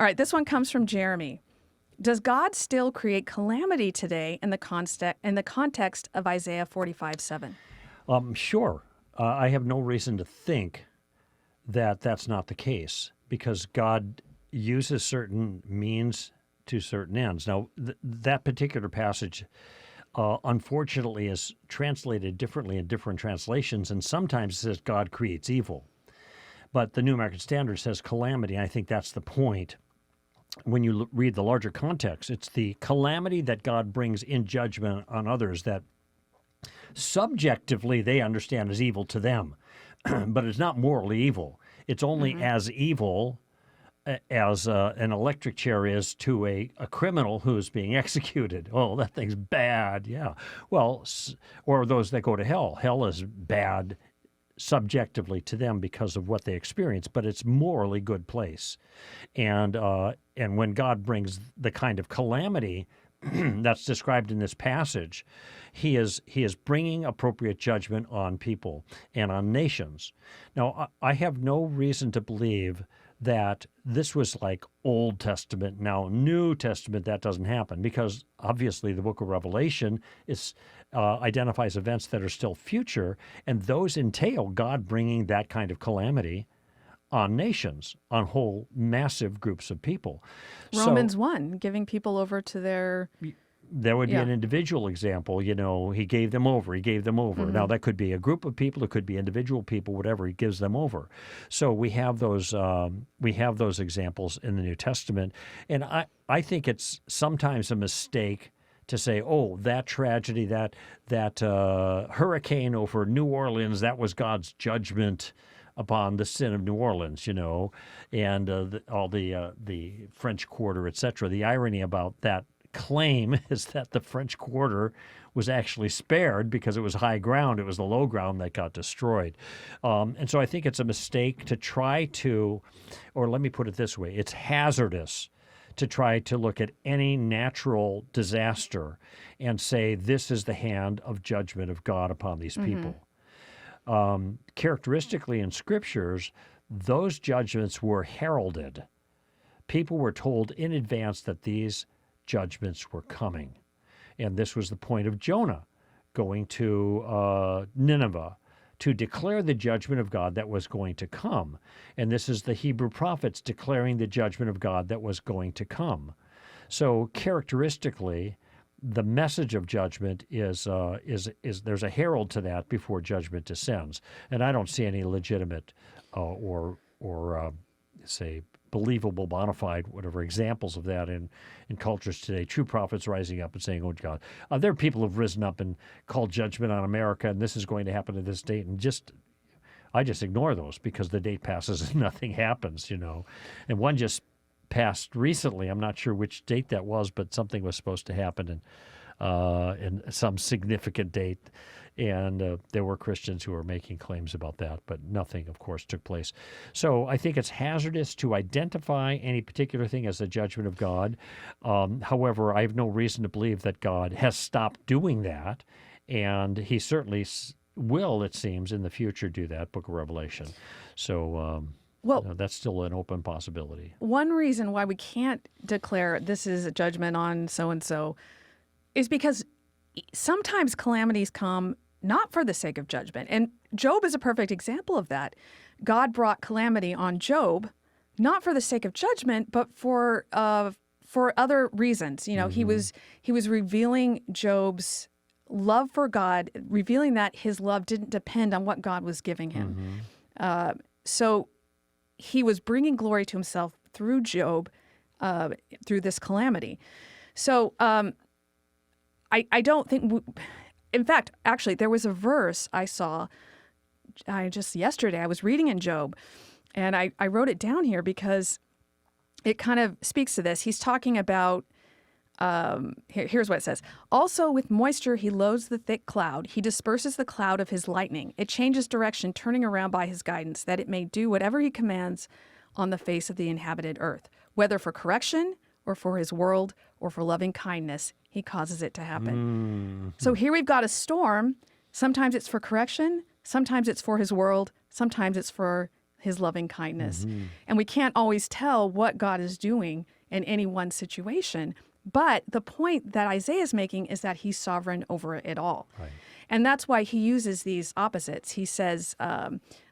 All right, this one comes from Jeremy. Does God still create calamity today in the context of Isaiah 45:7? Sure. I have no reason to think that that's not the case because God uses certain means to certain ends. Now, that particular passage, unfortunately, is translated differently in different translations, and sometimes it says God creates evil. But the New American Standard says calamity, and I think that's the point. When you read the larger context, it's the calamity that God brings in judgment on others that subjectively they understand as evil to them, but it's not morally evil. It's only as evil as an electric chair is to a criminal who's being executed. Oh, that thing's bad, yeah. Well, or those that go to hell. Hell is bad subjectively to them because of what they experience, but it's morally good place. And when God brings the kind of calamity that's described in this passage, he is bringing appropriate judgment on people and on nations. Now, I have no reason to believe that this was like Old Testament. Now, New Testament, that doesn't happen because obviously the book of Revelation identifies events that are still future, and those entail God bringing that kind of calamity on nations, on whole massive groups of people. Romans 1, giving people over to their... There would be an individual example, he gave them over. Now, that could be a group of people, it could be individual people, whatever, he gives them over. So we have those examples in the New Testament. And I think it's sometimes a mistake to say, oh, that tragedy, that hurricane over New Orleans, that was God's judgment upon the sin of New Orleans, and all the French Quarter, et cetera. The irony about that claim is that the French Quarter was actually spared because it was high ground. It was the low ground that got destroyed. And so I think it's a mistake to try to, or let me put it this way, it's hazardous to try to look at any natural disaster and say this is the hand of judgment of God upon these people. Characteristically in scriptures, those judgments were heralded. People were told in advance that these judgments were coming. And this was the point of Jonah going to Nineveh to declare the judgment of God that was going to come. And this is the Hebrew prophets declaring the judgment of God that was going to come. So characteristically, the message of judgment is there's a herald to that before judgment descends. And I don't see any legitimate or say believable, bona fide, whatever examples of that in cultures today. True prophets rising up and saying, oh, God. There are people who have risen up and called judgment on America, and this is going to happen to this date. And I just ignore those because the date passes and nothing happens, And one just passed recently. I'm not sure which date that was, but something was supposed to happen in some significant date. And there were Christians who were making claims about that, but nothing, of course, took place. So I think it's hazardous to identify any particular thing as a judgment of God. However, I have no reason to believe that God has stopped doing that, and he certainly will, it seems, in the future do that, Book of Revelation. So that's still an open possibility. One reason why we can't declare this is a judgment on so-and-so is because sometimes calamities come not for the sake of judgment. And Job is a perfect example of that. God brought calamity on Job, not for the sake of judgment, but for other reasons. He was revealing Job's love for God, revealing that his love didn't depend on what God was giving him. So he was bringing glory to himself through Job, through this calamity. So I don't think... In fact, actually, there was a verse I saw just yesterday. I was reading in Job, and I wrote it down here because it kind of speaks to this. He's talking about, here's what it says. Also with moisture he loads the thick cloud. He disperses the cloud of his lightning. It changes direction, turning around by his guidance, that it may do whatever he commands on the face of the inhabited earth. Whether for correction or for his world or for loving kindness, he causes it to happen. So here we've got a storm. Sometimes it's for correction. Sometimes it's for his world. Sometimes it's for his loving kindness. And we can't always tell what God is doing in any one situation. But the point that Isaiah is making is that he's sovereign over it all. Right. And that's why he uses these opposites. He says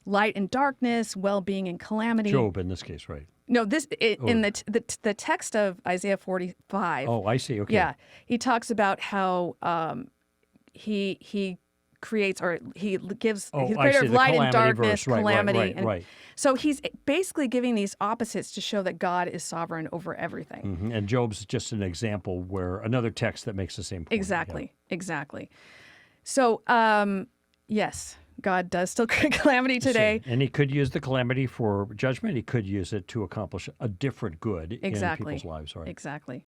light and darkness, well-being and calamity. Job in this case, right? No, in the text of Isaiah 45. Oh, I see. Okay. Yeah, he talks about how he creates, or he gives, he's I creator see, of the light and calamity darkness, verse. Right, calamity. right, and right. So he's basically giving these opposites to show that God is sovereign over everything. Mhm. And Job's just an example where another text that makes the same point. Exactly, exactly. So, yes, God does still create calamity today. And he could use the calamity for judgment. He could use it to accomplish a different good in Exactly. people's lives. Right. Exactly.